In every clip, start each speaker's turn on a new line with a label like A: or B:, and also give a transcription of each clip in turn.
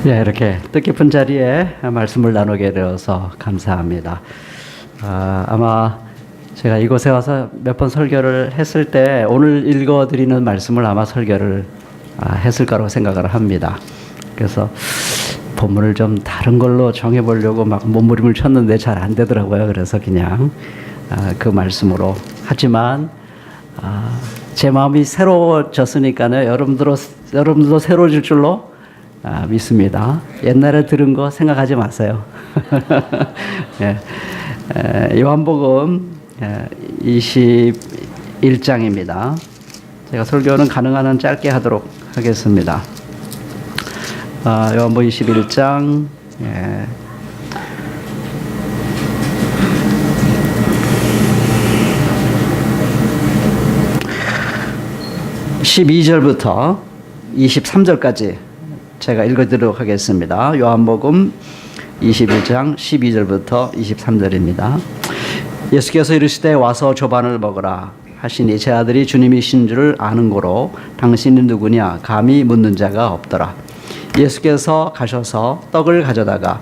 A: 이렇게 뜻깊은 자리에 말씀을 나누게 되어서 감사합니다. 아마 제가 이곳에 와서 몇 번 설교를 했을 때 오늘 읽어드리는 말씀을 아마 설교를 했을 거라고 생각을 합니다. 그래서 본문을 좀 다른 걸로 정해보려고 막 몸부림을 쳤는데 잘 안 되더라고요. 그래서 그냥 그 말씀으로 하지만 제 마음이 새로워졌으니까요. 여러분들도 새로워질 줄로 믿습니다. 옛날에 들은 거 생각하지 마세요. 요한복음 21장입니다. 제가 설교는 가능한 한 짧게 하도록 하겠습니다. 요한복음 21장 12절부터 23절까지 제가 읽어드리도록 하겠습니다. 요한복음 21장 12절부터 23절입니다. 예수께서 이르시되 와서 조반을 먹으라 하시니 제 아들이 주님이신 줄을 아는 고로 당신이 누구냐 감히 묻는 자가 없더라. 예수께서 가셔서 떡을 가져다가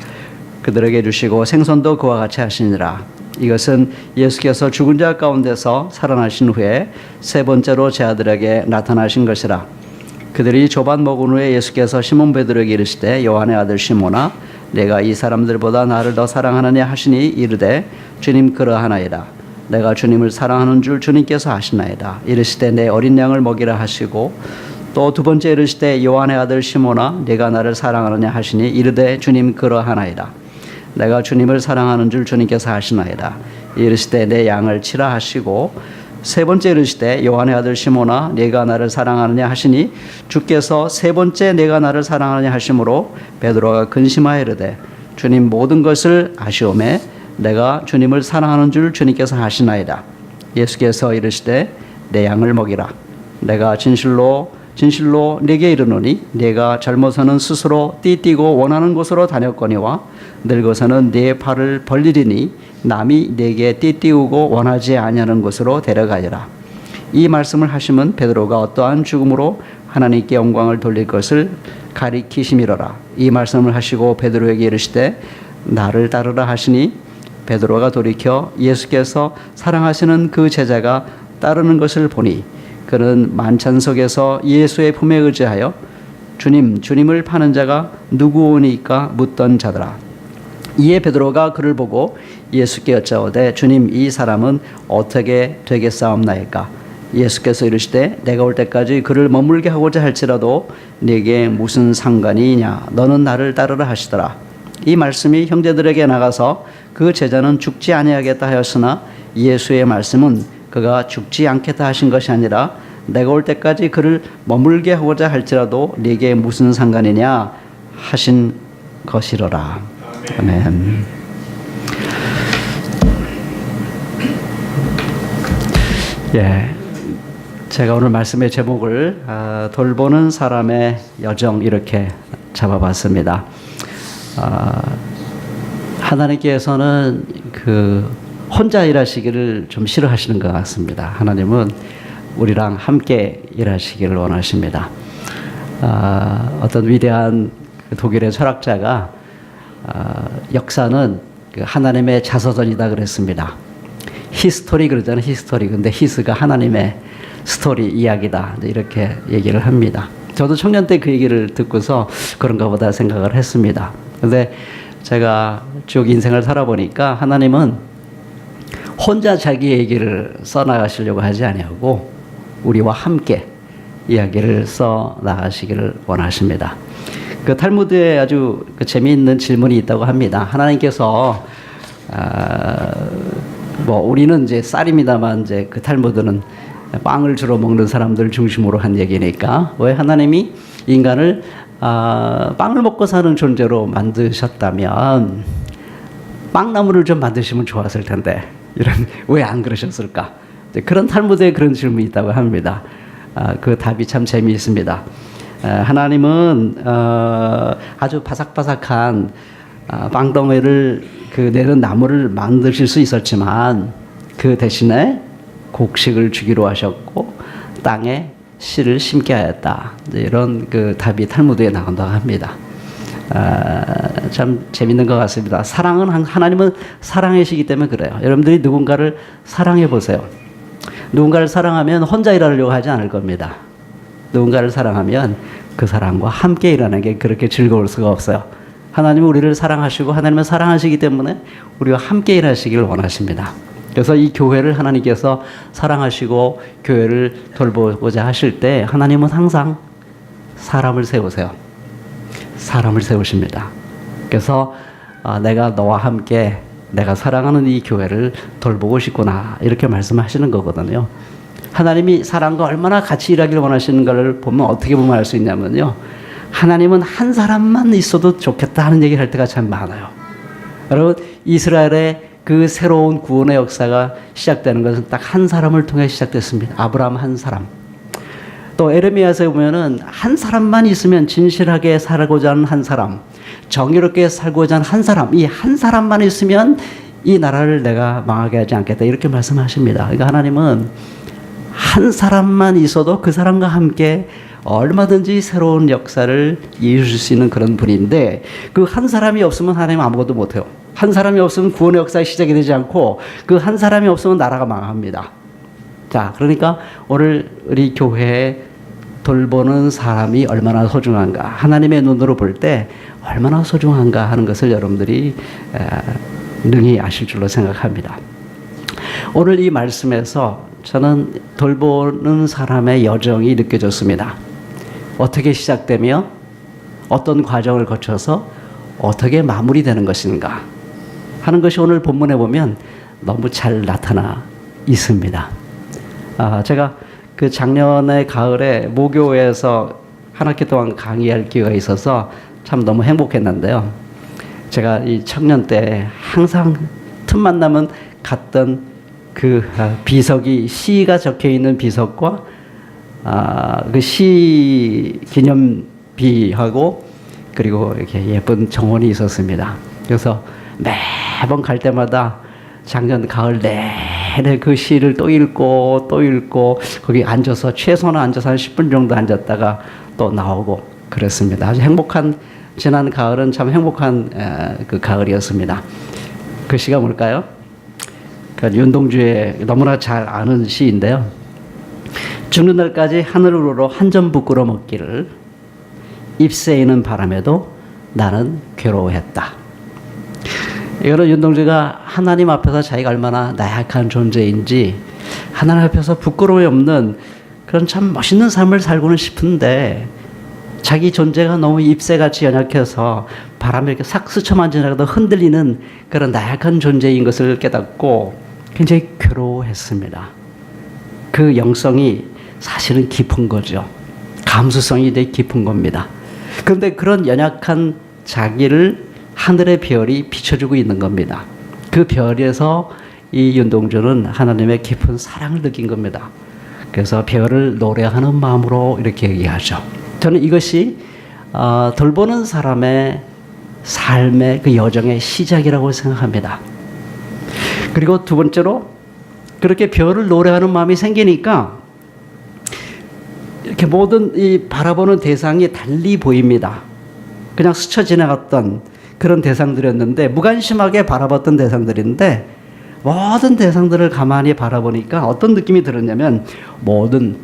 A: 그들에게 주시고 생선도 그와 같이 하시니라. 이것은 예수께서 죽은 자 가운데서 살아나신 후에 세 번째로 제 아들에게 나타나신 것이라. 그들이 조반 먹은 후에 예수께서 시몬 베드로에게 이르시되 요한의 아들 시몬아 내가 이 사람들보다 나를 더 사랑하느냐 하시니 이르되 주님 그러하나이다. 내가 주님을 사랑하는 줄 주님께서 아시나이다. 이르시되 내 어린 양을 먹이라 하시고 또 두 번째 이르시되 요한의 아들 시몬아 내가 나를 사랑하느냐 하시니 이르되 주님 그러하나이다. 내가 주님을 사랑하는 줄 주님께서 아시나이다. 이르시되 내 양을 치라 하시고 세 번째 이르시되 요한의 아들 시몬아 내가 나를 사랑하느냐 하시니 주께서 세 번째 내가 나를 사랑하느냐 하심으로 베드로가 근심하여 이르되 주님 모든 것을 아시오매 내가 주님을 사랑하는 줄 주님께서 아시나이다. 예수께서 이르시되 내 양을 먹이라. 내가 진실로 네게 이르노니 네가 젊어서는 스스로 띠뛰고 원하는 곳으로 다녔거니와 늙어서는 네 팔을 벌리리니 남이 네게 띠띠우고 원하지 아니하는 곳으로 데려가리라. 이 말씀을 하시면 베드로가 어떠한 죽음으로 하나님께 영광을 돌릴 것을 가리키심이로라. 이 말씀을 하시고 베드로에게 이르시되 나를 따르라 하시니 베드로가 돌이켜 예수께서 사랑하시는 그 제자가 따르는 것을 보니 그는 만찬 속에서 예수의 품에 의지하여 주님을 파는 자가 누구오니까 묻던 자더라. 이에 베드로가 그를 보고 예수께 여짜오되 주님 이 사람은 어떻게 되겠사옵나이까. 예수께서 이르시되 내가 올 때까지 그를 머물게 하고자 할지라도 네게 무슨 상관이냐 너는 나를 따르라 하시더라. 이 말씀이 형제들에게 나가서 그 제자는 죽지 아니하겠다 하였으나 예수의 말씀은 그가 죽지 않겠다 하신 것이 아니라 내가 올 때까지 그를 머물게 하고자 할지라도 네게 무슨 상관이냐 하신 것이로라. 아멘. 제가 오늘 말씀의 제목을 돌보는 사람의 여정 이렇게 잡아봤습니다. 하나님께서는 혼자 일하시기를 좀 싫어하시는 것 같습니다. 하나님은 우리랑 함께 일하시기를 원하십니다. 어떤 위대한 독일의 철학자가 역사는 하나님의 자서전이다 그랬습니다. 히스토리 그러잖아요. 히스토리. 근데 히스가 하나님의 스토리 이야기다 이렇게 얘기를 합니다. 저도 청년 때 그 얘기를 듣고서 그런가 보다 생각을 했습니다. 근데 제가 쭉 인생을 살아보니까 하나님은 혼자 자기 얘기를 써나가시려고 하지 아니하고 우리와 함께 이야기를 써나가시기를 원하십니다. 그 탈무드에 아주 재미있는 질문이 있다고 합니다. 하나님께서 우리는 이제 쌀입니다만 이제 그 탈무드는 빵을 주로 먹는 사람들 중심으로 한 얘기니까 왜 하나님이 인간을 빵을 먹고 사는 존재로 만드셨다면 빵나무를 좀 만드시면 좋았을 텐데 왜 안 그러셨을까? 그런 탈무드에 그런 질문이 있다고 합니다. 그 답이 참 재미있습니다. 하나님은 아주 바삭바삭한 빵덩이를 내는 나무를 만드실 수 있었지만 그 대신에 곡식을 주기로 하셨고 땅에 씨를 심게 하였다. 이런 그 답이 탈무드에 나온다고 합니다. 참 재밌는 것 같습니다. 하나님은 사랑이시기 때문에 그래요. 여러분들이 누군가를 사랑해 보세요. 누군가를 사랑하면 혼자 일하려고 하지 않을 겁니다. 누군가를 사랑하면 그 사람과 함께 일하는 게 그렇게 즐거울 수가 없어요. 하나님은 우리를 사랑하시고 하나님은 사랑하시기 때문에 우리와 함께 일하시기를 원하십니다. 그래서 이 교회를 하나님께서 사랑하시고 교회를 돌보고자 하실 때 하나님은 항상 사람을 세우세요. 사람을 세우십니다. 그래서 내가 너와 함께 내가 사랑하는 이 교회를 돌보고 싶구나 이렇게 말씀하시는 거거든요. 하나님이 사람과 얼마나 같이 일하기를 원하시는 걸 보면 어떻게 보면 알 수 있냐면요. 하나님은 한 사람만 있어도 좋겠다 하는 얘기를 할 때가 참 많아요. 여러분 이스라엘의 그 새로운 구원의 역사가 시작되는 것은 딱 한 사람을 통해 시작됐습니다. 아브라함 한 사람. 또 에레미야서에 보면은 한 사람만 있으면 진실하게 살고자 하는 한 사람, 정의롭게 살고자 하는 한 사람, 이 한 사람만 있으면 이 나라를 내가 망하게 하지 않겠다 이렇게 말씀하십니다. 그러니까 하나님은 한 사람만 있어도 그 사람과 함께 얼마든지 새로운 역사를 이루실 수 있는 그런 분인데 그 한 사람이 없으면 하나님은 아무것도 못해요. 한 사람이 없으면 구원의 역사가 시작이 되지 않고 그 한 사람이 없으면 나라가 망합니다. 자, 그러니까 오늘 우리 교회에 돌보는 사람이 얼마나 소중한가, 하나님의 눈으로 볼 때 얼마나 소중한가 하는 것을 여러분들이 능히 아실 줄로 생각합니다. 오늘 이 말씀에서 저는 돌보는 사람의 여정이 느껴졌습니다. 어떻게 시작되며 어떤 과정을 거쳐서 어떻게 마무리되는 것인가 하는 것이 오늘 본문에 보면 너무 잘 나타나 있습니다. 제가 그 작년에 가을에 모교에서 한 학기 동안 강의할 기회가 있어서 참 너무 행복했는데요. 제가 이 청년 때 항상 틈만 나면 갔던 그 비석이 시가 적혀 있는 비석과 그 시 기념비하고 그리고 이렇게 예쁜 정원이 있었습니다. 그래서 매번 갈 때마다 작년 가을 내내 그 시를 또 읽고 거기 앉아서 최소한 앉아서 한 10분 정도 앉았다가 또 나오고 그랬습니다. 아주 행복한 지난 가을은 참 행복한 그 가을이었습니다. 그 시가 뭘까요? 그 윤동주의 너무나 잘 아는 시인데요. 죽는 날까지 하늘을 우러 한 점 부끄러 먹기를 잎새이는 바람에도 나는 괴로워했다. 이거는 윤동주가 하나님 앞에서 자기가 얼마나 나약한 존재인지 하나님 앞에서 부끄러움이 없는 그런 참 멋있는 삶을 살고는 싶은데 자기 존재가 너무 잎새같이 연약해서 바람에 이렇게 싹 스쳐만지나도 흔들리는 그런 나약한 존재인 것을 깨닫고 굉장히 괴로워했습니다. 그 영성이 사실은 깊은 거죠. 감수성이 되게 깊은 겁니다. 그런데 그런 연약한 자기를 하늘의 별이 비춰주고 있는 겁니다. 그 별에서 이 윤동주는 하나님의 깊은 사랑을 느낀 겁니다. 그래서 별을 노래하는 마음으로 이렇게 얘기하죠. 저는 이것이 돌보는 사람의 삶의 그 여정의 시작이라고 생각합니다. 그리고 두 번째로 그렇게 별을 노래하는 마음이 생기니까 이렇게 모든 이 바라보는 대상이 달리 보입니다. 그냥 스쳐 지나갔던 그런 대상들이었는데 무관심하게 바라봤던 대상들인데 모든 대상들을 가만히 바라보니까 어떤 느낌이 들었냐면 모든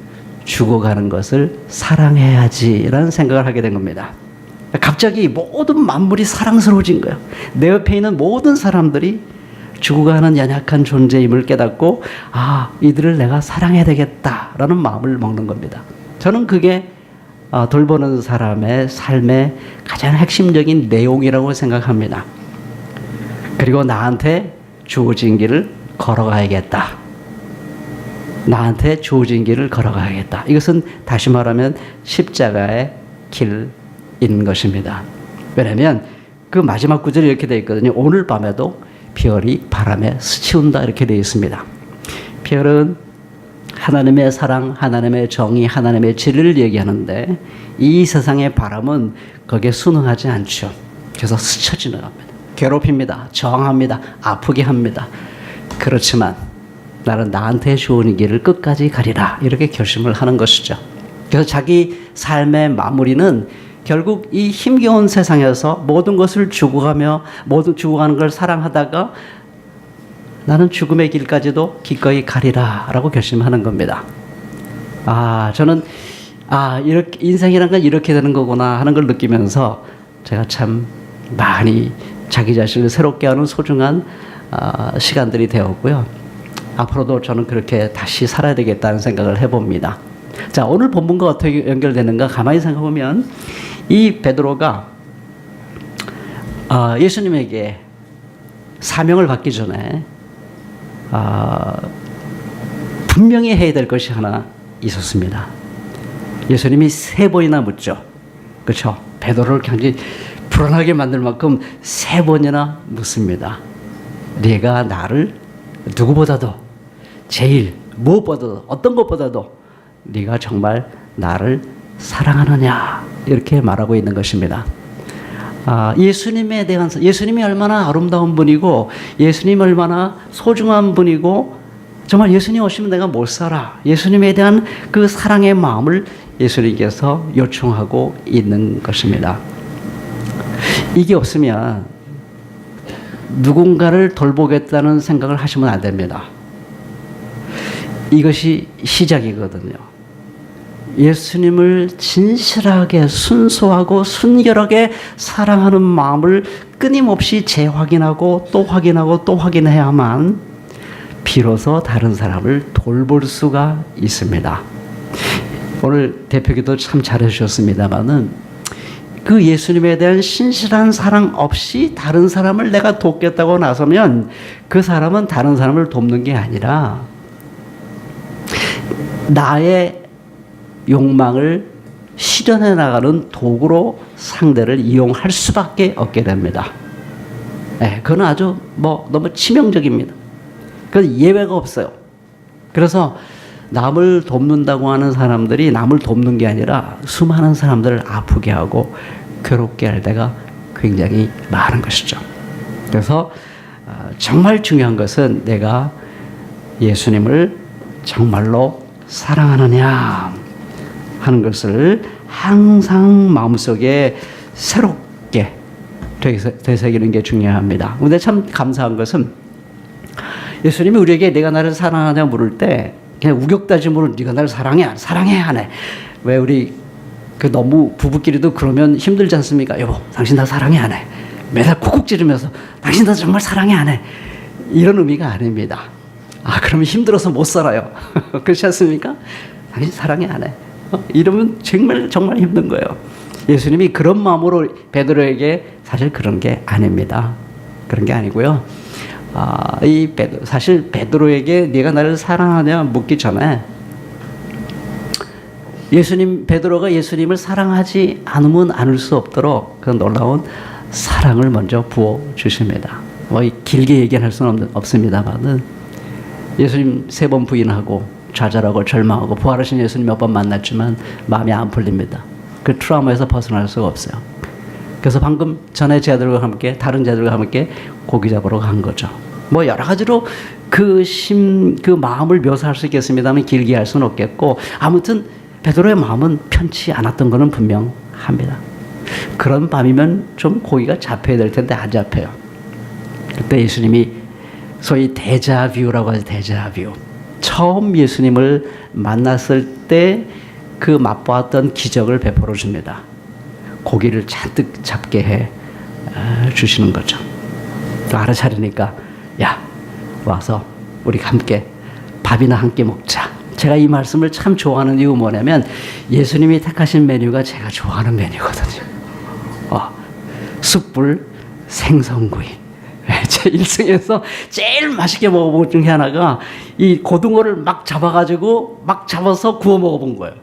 A: 죽어가는 것을 사랑해야지라는 생각을 하게 된 겁니다. 갑자기 모든 만물이 사랑스러워진 거예요. 내 옆에 있는 모든 사람들이 죽어가는 연약한 존재임을 깨닫고 이들을 내가 사랑해야 되겠다라는 마음을 먹는 겁니다. 저는 그게 돌보는 사람의 삶의 가장 핵심적인 내용이라고 생각합니다. 그리고 나한테 주어진 길을 걸어가야겠다. 나한테 주어진 길을 걸어가야겠다. 이것은 다시 말하면 십자가의 길인 것입니다. 왜냐하면 그 마지막 구절이 이렇게 되어 있거든요. 오늘 밤에도 별이 바람에 스치운다 이렇게 되어 있습니다. 별은 하나님의 사랑, 하나님의 정의, 하나님의 진리를 얘기하는데 이 세상의 바람은 거기에 순응하지 않죠. 그래서 스쳐 지나갑니다. 괴롭힙니다. 저항합니다. 아프게 합니다. 그렇지만 나는 나한테 주어진 길을 끝까지 가리라 이렇게 결심을 하는 것이죠. 그래서 자기 삶의 마무리는 결국 이 힘겨운 세상에서 모든 것을 죽어가며 모든 죽어가는 걸 사랑하다가 나는 죽음의 길까지도 기꺼이 가리라 라고 결심하는 겁니다. 저는 이렇게 인생이란 건 이렇게 되는 거구나 하는 걸 느끼면서 제가 참 많이 자기 자신을 새롭게 하는 소중한 시간들이 되었고요. 앞으로도 저는 그렇게 다시 살아야 되겠다는 생각을 해봅니다. 자, 오늘 본문과 어떻게 연결되는가 가만히 생각해보면 이 베드로가 예수님에게 사명을 받기 전에 분명히 해야 될 것이 하나 있었습니다. 예수님이 3번이나 묻죠. 그렇죠? 베드로를 굉장히 불안하게 만들 만큼 3번이나 묻습니다. 네가 나를 누구보다도 제일 무엇보다도 어떤 것보다도 네가 정말 나를 사랑하느냐 이렇게 말하고 있는 것입니다. 예수님에 대한 예수님이 얼마나 아름다운 분이고 예수님이 얼마나 소중한 분이고 정말 예수님 없이는 내가 못 살아. 예수님에 대한 그 사랑의 마음을 예수님께서 요청하고 있는 것입니다. 이게 없으면 누군가를 돌보겠다는 생각을 하시면 안 됩니다. 이것이 시작이거든요. 예수님을 진실하게 순수하고 순결하게 사랑하는 마음을 끊임없이 재확인하고 또 확인하고 또 확인해야만 비로소 다른 사람을 돌볼 수가 있습니다. 오늘 대표기도 참 잘해주셨습니다만은 그 예수님에 대한 신실한 사랑 없이 다른 사람을 내가 돕겠다고 나서면 그 사람은 다른 사람을 돕는 게 아니라 나의 욕망을 실현해 나가는 도구로 상대를 이용할 수밖에 없게 됩니다. 그건 아주 너무 치명적입니다. 그건 예외가 없어요. 그래서 남을 돕는다고 하는 사람들이 남을 돕는 게 아니라 수많은 사람들을 아프게 하고 괴롭게 할 때가 굉장히 많은 것이죠. 그래서 정말 중요한 것은 내가 예수님을 정말로 사랑하느냐 하는 것을 항상 마음속에 새롭게 되새기는 게 중요합니다. 그런데 참 감사한 것은 예수님이 우리에게 내가 나를 사랑하냐 물을 때 그냥 우격다짐으로 네가 나를 사랑해 하네. 왜 우리 너무 부부끼리도 그러면 힘들지 않습니까? 여보, 당신 나 사랑해 안 해. 매달 콕콕 찌르면서 당신 나 정말 사랑해 안 해. 이런 의미가 아닙니다. 그러면 힘들어서 못 살아요. 그렇지 않습니까? 당신 사랑해 안 해. 이러면 정말 힘든 거예요. 예수님이 그런 마음으로 베드로에게 사실 그런 게 아닙니다. 그런 게 아니고요. 사실 베드로에게 네가 나를 사랑하냐 묻기 전에 베드로가 예수님을 사랑하지 않으면 않을 수 없도록 그 놀라운 사랑을 먼저 부어 주십니다. 길게 얘기할 수는 없습니다만은 예수님 3번 부인하고 좌절하고 절망하고 부활하신 예수님 몇 번 만났지만 마음이 안 풀립니다. 그 트라우마에서 벗어날 수가 없어요. 그래서 방금 전에 제자들과 함께 다른 제자들과 함께 고기 잡으러 간 거죠. 여러 가지로 그 마음을 묘사할 수 있겠습니다만 길게 할 수는 없겠고 아무튼 베드로의 마음은 편치 않았던 것은 분명합니다. 그런 밤이면 좀 고기가 잡혀야 될 텐데 안 잡혀요. 그때 예수님이 소위 데자뷰라고 하죠. 데자뷰. 처음 예수님을 만났을 때 그 맛보았던 기적을 베풀어 줍니다. 고기를 잔뜩 잡게 해 주시는 거죠. 또 알아차리니까 야 와서 우리 함께 밥이나 함께 먹자. 제가 이 말씀을 참 좋아하는 이유 뭐냐면 예수님이 택하신 메뉴가 제가 좋아하는 메뉴거든요. 숯불 생선구이. 제 일생에서 제일 맛있게 먹어본 것 중에 하나가 이 고등어를 막 잡아서 구워 먹어본 거예요.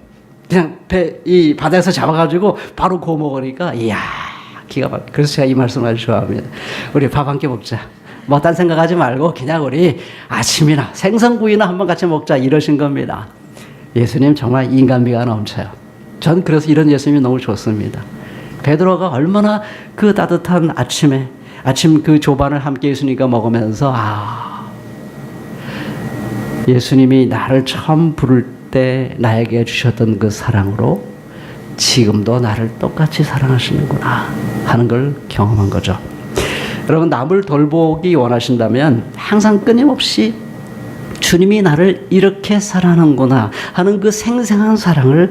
A: 그냥 이 바다에서 잡아가지고 바로 구워 먹으니까 이야 기가 막. 그래서 제가 이 말씀을 아주 좋아합니다. 우리 밥 함께 먹자. 딴 생각하지 말고 그냥 우리 아침이나 생선구이나 한번 같이 먹자 이러신 겁니다. 예수님 정말 인간미가 넘쳐요. 전 그래서 이런 예수님이 너무 좋습니다. 베드로가 얼마나 그 따뜻한 아침 그 조반을 함께 예수님과 먹으면서 예수님이 나를 처음 부를 때 나에게 주셨던 그 사랑으로 지금도 나를 똑같이 사랑하시는구나 하는 걸 경험한 거죠. 여러분, 남을 돌보기 원하신다면 항상 끊임없이 주님이 나를 이렇게 사랑하는구나 하는 그 생생한 사랑을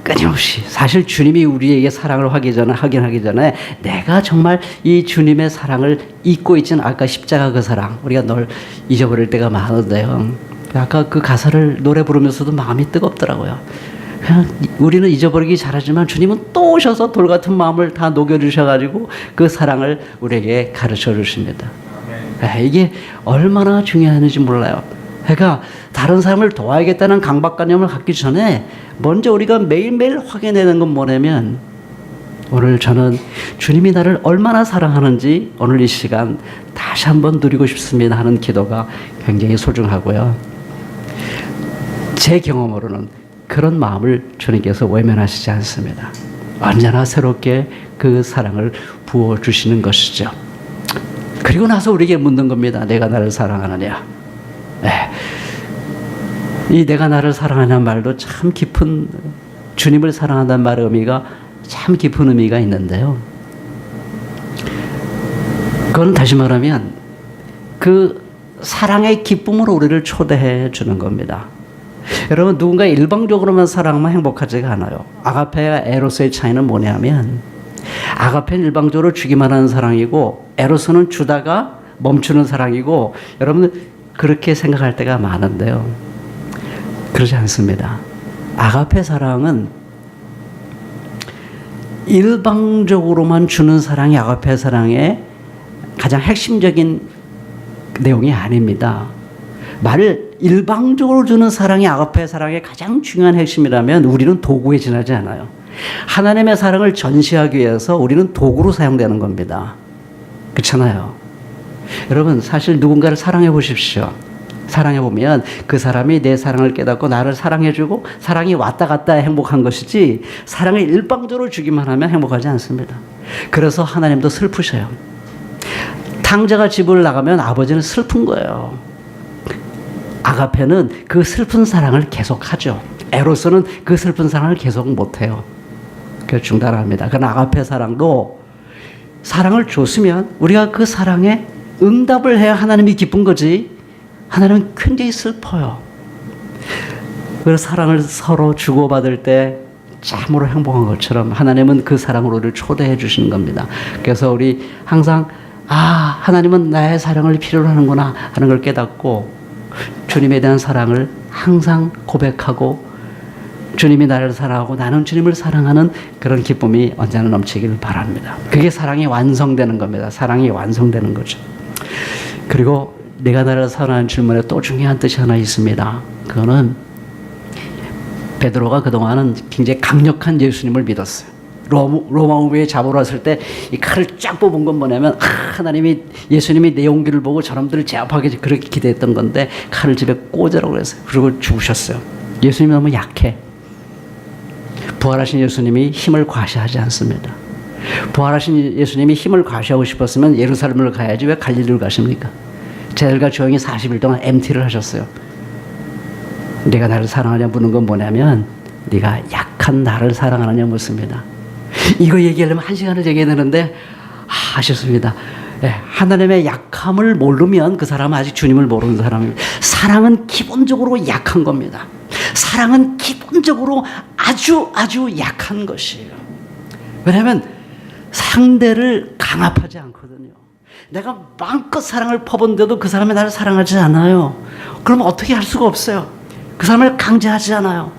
A: 끊임없이, 사실 주님이 우리에게 사랑을 확인하기 전에 내가 정말 이 주님의 사랑을 잊고 있지는, 아까 십자가 그 사랑 우리가 널 잊어버릴 때가 많은데요. 아까 그 가사를 노래 부르면서도 마음이 뜨겁더라고요. 그냥 우리는 잊어버리기 잘하지만 주님은 또 오셔서 돌 같은 마음을 다 녹여주셔가지고 그 사랑을 우리에게 가르쳐 주십니다. 이게 얼마나 중요한지 몰라요. 그러니까 다른 사람을 도와야겠다는 강박관념을 갖기 전에 먼저 우리가 매일매일 확인해내는 건 뭐냐면, 오늘 저는 주님이 나를 얼마나 사랑하는지 오늘 이 시간 다시 한번 누리고 싶습니다 하는 기도가 굉장히 소중하고요. 제 경험으로는 그런 마음을 주님께서 외면하시지 않습니다. 언제나 새롭게 그 사랑을 부어주시는 것이죠. 그리고 나서 우리에게 묻는 겁니다. 내가 나를 사랑하느냐. 이 내가 나를 사랑하는 말도 참 깊은, 주님을 사랑한다는 말의 의미가 참 깊은 의미가 있는데요. 그건 다시 말하면 그 사랑의 기쁨으로 우리를 초대해 주는 겁니다. 여러분, 누군가 일방적으로만 사랑하면 행복하지가 않아요. 아가페와 에로스의 차이는 뭐냐면, 아가페는 일방적으로 주기만 하는 사랑이고 에로스는 주다가 멈추는 사랑이고, 여러분 그렇게 생각할 때가 많은데요. 그러지 않습니다. 아가페 사랑은 일방적으로만 주는 사랑이 아가페 사랑의 가장 핵심적인 내용이 아닙니다. 말을 일방적으로 주는 사랑이 아가페 사랑의 가장 중요한 핵심이라면 우리는 도구에 지나지 않아요. 하나님의 사랑을 전시하기 위해서 우리는 도구로 사용되는 겁니다. 그렇잖아요. 여러분, 사실 누군가를 사랑해 보십시오. 사랑해 보면 그 사람이 내 사랑을 깨닫고 나를 사랑해주고 사랑이 왔다 갔다 행복한 것이지, 사랑을 일방적으로 주기만 하면 행복하지 않습니다. 그래서 하나님도 슬프셔요. 탕자가 집을 나가면 아버지는 슬픈 거예요. 아가페는 그 슬픈 사랑을 계속하죠. 에로스는 그 슬픈 사랑을 계속 못해요. 그래서 중단합니다. 그러나 아가페 사랑도 사랑을 줬으면 우리가 그 사랑에 응답을 해야 하나님이 기쁜 거지, 하나님은 굉장히 슬퍼요. 그래서 사랑을 서로 주고받을 때 참으로 행복한 것처럼 하나님은 그 사랑으로 우리를 초대해 주시는 겁니다. 그래서 우리 항상 하나님은 나의 사랑을 필요로 하는구나 하는 걸 깨닫고 주님에 대한 사랑을 항상 고백하고, 주님이 나를 사랑하고 나는 주님을 사랑하는 그런 기쁨이 언제나 넘치길 바랍니다. 그게 사랑이 완성되는 겁니다. 사랑이 완성되는 거죠. 그리고 내가 나를 사랑하는 질문에 또 중요한 뜻이 하나 있습니다. 그거는 베드로가 그동안은 굉장히 강력한 예수님을 믿었어요. 로마우에 잡으러 왔을 때 이 칼을 쫙 뽑은 건 뭐냐면, 예수님이 내 용기를 보고 저놈들을 제압하게 그렇게 기대했던 건데 칼을 집에 꽂으라고 그랬어요. 그리고 죽으셨어요. 예수님이 너무 약해. 부활하신 예수님이 힘을 과시하지 않습니다. 부활하신 예수님이 힘을 과시하고 싶었으면 예루살렘을 가야지 왜 갈릴리를 가십니까? 제자들과 조용히 40일 동안 MT를 하셨어요. 네가 나를 사랑하냐 묻는 건 뭐냐면, 네가 약한 나를 사랑하느냐 묻습니다. 이거 얘기하려면 1시간을 얘기해야 되는데 아쉽습니다. 하나님의 약함을 모르면 그 사람은 아직 주님을 모르는 사람입니다. 사랑은 기본적으로 약한 겁니다. 사랑은 기본적으로 아주 약한 것이에요. 왜냐하면 상대를 강압하지 않거든요. 내가 마음껏 사랑을 퍼본데도 그 사람이 나를 사랑하지 않아요. 그럼 어떻게 할 수가 없어요. 그 사람을 강제하지 않아요.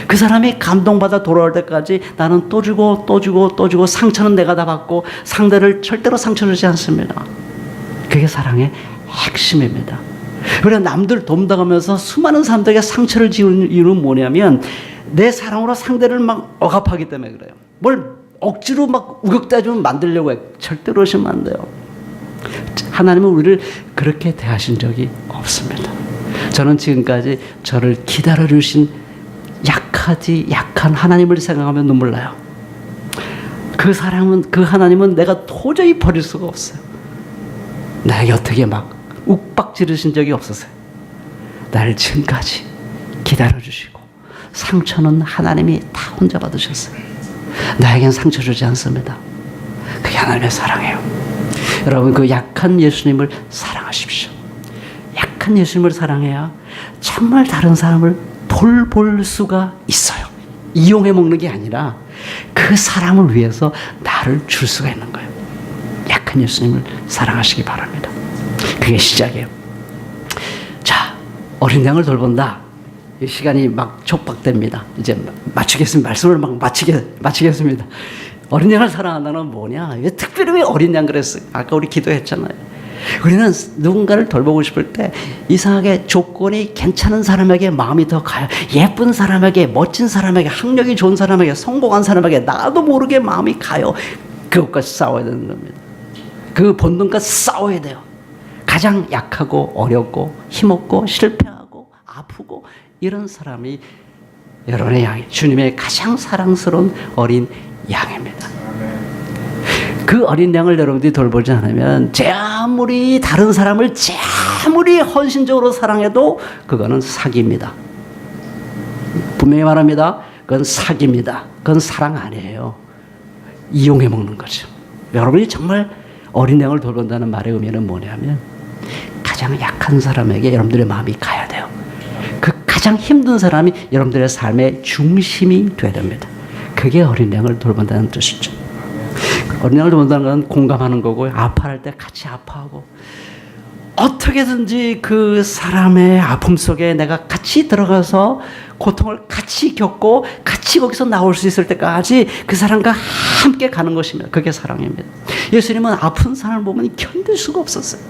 A: 그 사람이 감동받아 돌아올 때까지 나는 또 주고 상처는 내가 다 받고 상대를 절대로 상처 주지 않습니다. 그게 사랑의 핵심입니다. 그래서 남들 돕당하면서 수많은 사람들에게 상처를 지은 이유는 뭐냐면, 내 사랑으로 상대를 막 억압하기 때문에 그래요. 뭘 억지로 막 우격다짐 만들려고 해. 절대로 하시면 안 돼요. 하나님은 우리를 그렇게 대하신 적이 없습니다. 저는 지금까지 저를 기다려주신 약한 하나님을 생각하면 눈물 나요. 그 하나님은 내가 도저히 버릴 수가 없어요. 나에게 어떻게 막 욱박 지르신 적이 없었어요. 나를 지금까지 기다려주시고 상처는 하나님이 다 혼자 받으셨어요. 나에겐 상처 주지 않습니다. 그게 하나님의 사랑이에요. 여러분, 그 약한 예수님을 사랑하십시오. 약한 예수님을 사랑해야 정말 다른 사람을 돌볼 수가 있어요. 이용해 먹는 게 아니라 그 사람을 위해서 나를 줄 수가 있는 거예요. 약한 예수님을 사랑하시기 바랍니다. 그게 시작이에요. 자, 어린 양을 돌본다. 시간이 막 촉박됩니다. 이제 마치겠습니다. 말씀을 막 마치겠습니다. 어린 양을 사랑한다는 뭐냐? 왜 특별히 왜 어린 양 그랬어요? 아까 우리 기도했잖아요. 우리는 누군가를 돌보고 싶을 때 이상하게 조건이 괜찮은 사람에게 마음이 더 가요. 예쁜 사람에게, 멋진 사람에게, 학력이 좋은 사람에게, 성공한 사람에게 나도 모르게 마음이 가요. 그것까지 싸워야 되는 겁니다. 그 본능까지 싸워야 돼요. 가장 약하고 어렵고 힘없고 실패하고 아프고 이런 사람이 여러분의 양이 주님의 가장 사랑스러운 어린 양입니다. 그 어린 양을 여러분들이 돌보지 않으면 제 아무리 다른 사람을 제 아무리 헌신적으로 사랑해도 그거는 사기입니다. 분명히 말합니다. 그건 사기입니다. 그건 사랑 아니에요. 이용해 먹는 거죠. 여러분이 정말 어린 양을 돌본다는 말의 의미는 뭐냐면 가장 약한 사람에게 여러분들의 마음이 가야 돼요. 그 가장 힘든 사람이 여러분들의 삶의 중심이 돼야 됩니다. 그게 어린 양을 돌본다는 뜻이죠. 어린 양을 돌본다는 건 공감하는 거고, 아파할 때 같이 아파하고, 어떻게든지 그 사람의 아픔 속에 내가 같이 들어가서 고통을 같이 겪고 같이 거기서 나올 수 있을 때까지 그 사람과 함께 가는 것입니다. 그게 사랑입니다. 예수님은 아픈 사람을 보면 견딜 수가 없었어요.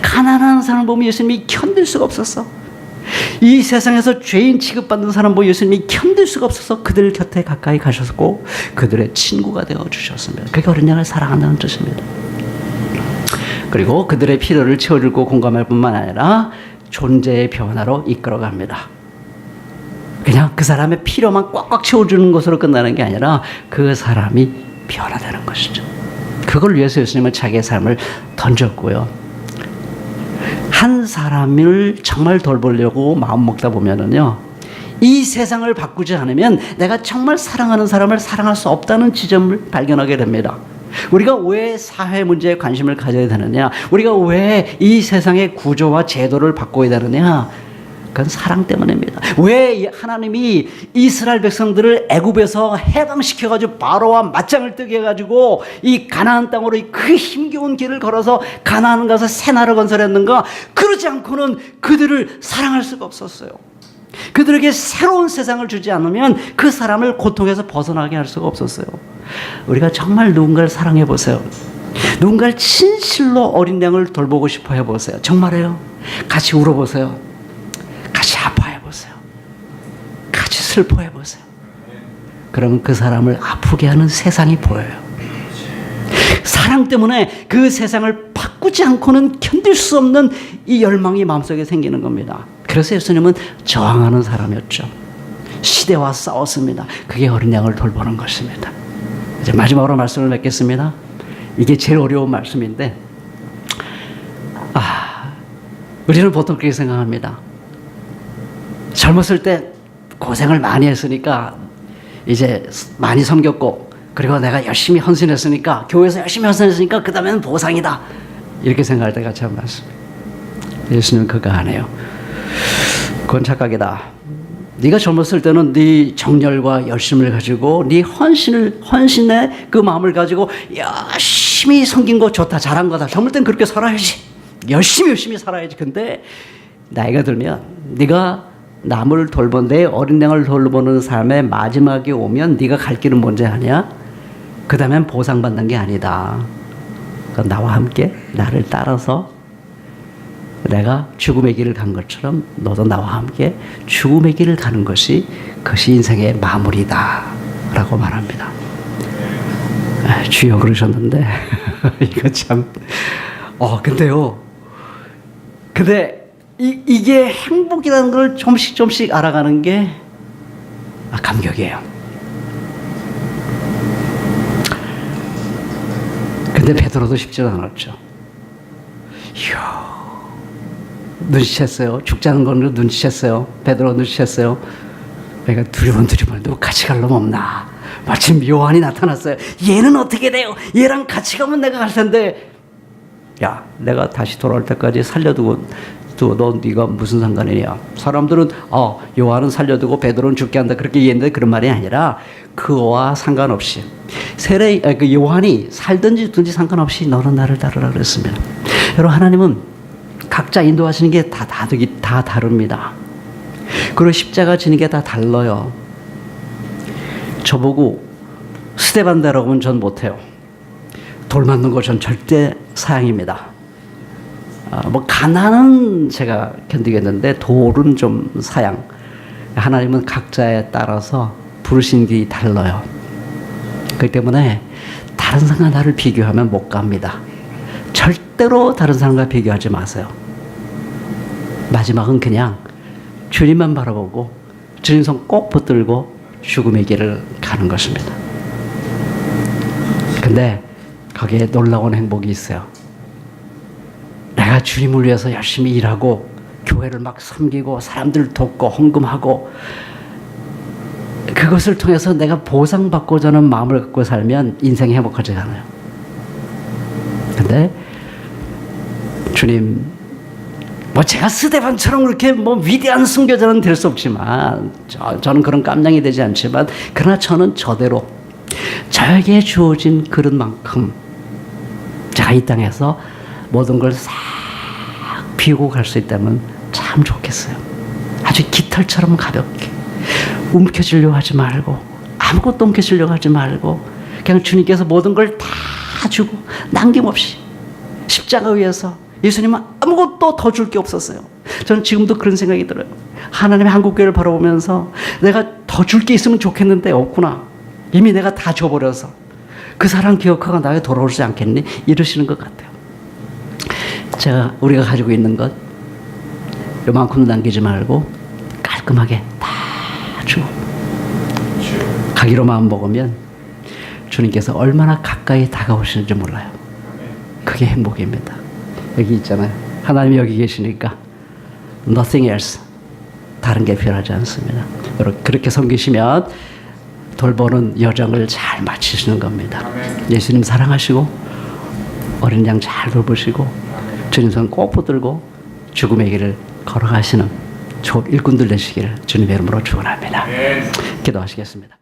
A: 가난한 사람을 보면 예수님이 견딜 수가 없었어. 이 세상에서 죄인 취급받는 사람 보고 예수님이 견딜 수가 없어서 그들 곁에 가까이 가셨고 그들의 친구가 되어주셨습니다. 그게 어린 양을 사랑한다는 뜻입니다. 그리고 그들의 필요를 채워주고 공감할 뿐만 아니라 존재의 변화로 이끌어갑니다. 그냥 그 사람의 필요만 꽉꽉 채워주는 것으로 끝나는 게 아니라 그 사람이 변화되는 것이죠. 그걸 위해서 예수님은 자기의 삶을 던졌고요. 한 사람을 정말 돌보려고 마음먹다 보면은요, 이 세상을 바꾸지 않으면 내가 정말 사랑하는 사람을 사랑할 수 없다는 지점을 발견하게 됩니다. 우리가 왜 사회 문제에 관심을 가져야 되느냐? 우리가 왜 이 세상의 구조와 제도를 바꿔야 되느냐? 그건 사랑 때문입니다. 왜 하나님이 이스라엘 백성들을 애굽에서 해방시켜가지고 바로와 맞짱을 뜨게 해가지고 이 가나안 땅으로 그 힘겨운 길을 걸어서 가나안 가서 새 나라를 건설했는가? 그러지 않고는 그들을 사랑할 수가 없었어요. 그들에게 새로운 세상을 주지 않으면 그 사람을 고통에서 벗어나게 할 수가 없었어요. 우리가 정말 누군가를 사랑해 보세요. 누군가를 진실로 어린 양을 돌보고 싶어 해보세요. 정말이에요. 같이 울어보세요. 같이 아파해 보세요. 같이 슬퍼해 보세요. 그러면 그 사람을 아프게 하는 세상이 보여요. 사랑 때문에 그 세상을 바꾸지 않고는 견딜 수 없는 이 열망이 마음속에 생기는 겁니다. 그래서 예수님은 저항하는 사람이었죠. 시대와 싸웠습니다. 그게 어린 양을 돌보는 것입니다. 이제 마지막으로 말씀을 맺겠습니다. 이게 제일 어려운 말씀인데, 우리는 보통 그렇게 생각합니다. 젊었을 때 고생을 많이 했으니까 이제 많이 섬겼고, 그리고 내가 열심히 헌신했으니까, 교회에서 열심히 헌신했으니까 그 다음에는 보상이다, 이렇게 생각할 때가 참 많습니다. 예수님은 그거 안 해요. 그건 착각이다. 네가 젊었을 때는 네 정열과 열심을 가지고 네 헌신의 그 마음을 가지고 열심히 섬긴 거 좋다, 잘한 거다. 젊을 땐 그렇게 살아야지. 열심히 살아야지. 근데 나이가 들면 네가 남을 돌본 내 어린 양을 돌보는 삶의 마지막에 오면 네가 갈 길은 뭔지 아냐? 그 다음엔 보상받는 게 아니다. 나와 함께 나를 따라서 내가 죽음의 길을 간 것처럼 너도 나와 함께 죽음의 길을 가는 것이 그것이 인생의 마무리다 라고 말합니다. 주여 그러셨는데 이거 참 근데요, 근데 이게 행복이라는 걸 조금씩 알아가는 게 감격이에요. 근데 베드로도 쉽지는 않았죠. 이야, 눈치챘어요. 죽자는 건 눈치챘어요. 베드로 눈치챘어요. 그러니까 두리번 누구 같이 갈 놈 없나. 마침 요한이 나타났어요. 얘는 어떻게 돼요? 얘랑 같이 가면 내가 갈 텐데. 야, 내가 다시 돌아올 때까지 살려두고 너 네가 무슨 상관이냐. 사람들은 요한은 살려두고 베드로는 죽게 한다 그렇게 얘기했는데 그런 말이 아니라 그와 상관없이 그 요한이 살든지 죽든지 상관없이 너는 나를 따르라 그랬습니다. 여러분, 하나님은 각자 인도하시는 게 다 다릅니다. 그리고 십자가 지는 게 다 달라요. 저보고 스테반다라고 하면 전 못해요. 돌 맞는 거 전 절대 사양입니다. 뭐 가난은 제가 견디겠는데 돌은 좀 사양. 하나님은 각자에 따라서 부르신 길이 달라요. 그렇기 때문에 다른 사람과 나를 비교하면 못 갑니다. 절대로 다른 사람과 비교하지 마세요. 마지막은 그냥 주님만 바라보고 주님 손 꼭 붙들고 죽음의 길을 가는 것입니다. 근데 거기에 놀라운 행복이 있어요. 내가 주님을 위해서 열심히 일하고 교회를 막 섬기고 사람들 돕고 헌금하고 그것을 통해서 내가 보상받고자 하는 마음을 갖고 살면 인생이 행복하지 않아요. 근데 주님, 뭐 제가 스데반처럼 그렇게 뭐 위대한 순교자는 될 수 없지만 저는 그런 깜냥이 되지 않지만 그러나 저는 저대로 저에게 주어진 그릇만큼 제가 이 땅에서 모든 걸 싹 비우고 갈 수 있다면 참 좋겠어요. 아주 깃털처럼 가볍게 움켜쥐려고 하지 말고 아무것도 움켜쥐려고 하지 말고 그냥 주님께서 모든 걸 다 주고 남김없이 십자가 위에서 예수님은 아무것도 더 줄 게 없었어요. 저는 지금도 그런 생각이 들어요. 하나님의 한국교회를 바라보면서 내가 더 줄 게 있으면 좋겠는데 없구나. 이미 내가 다 줘버려서 그 사랑 기억하고 나에게 돌아오지 않겠니? 이러시는 것 같아요. 우리가 가지고 있는 것 요만큼 남기지 말고 깔끔하게 다 주고 가기로 마음 먹으면 주님께서 얼마나 가까이 다가오시는지 몰라요. 그게 행복입니다. 여기 있잖아요. 하나님이 여기 계시니까 nothing else, 다른 게 필요하지 않습니다. 여러분, 그렇게 섬기시면 돌보는 여정을 잘 마치시는 겁니다. 예수님 사랑하시고 어린 양 잘 돌보시고 주님 손 꼭 붙들고 죽음의 길을 걸어가시는 좋은 일꾼들 되시기를 주님의 이름으로 축원합니다. 기도하시겠습니다.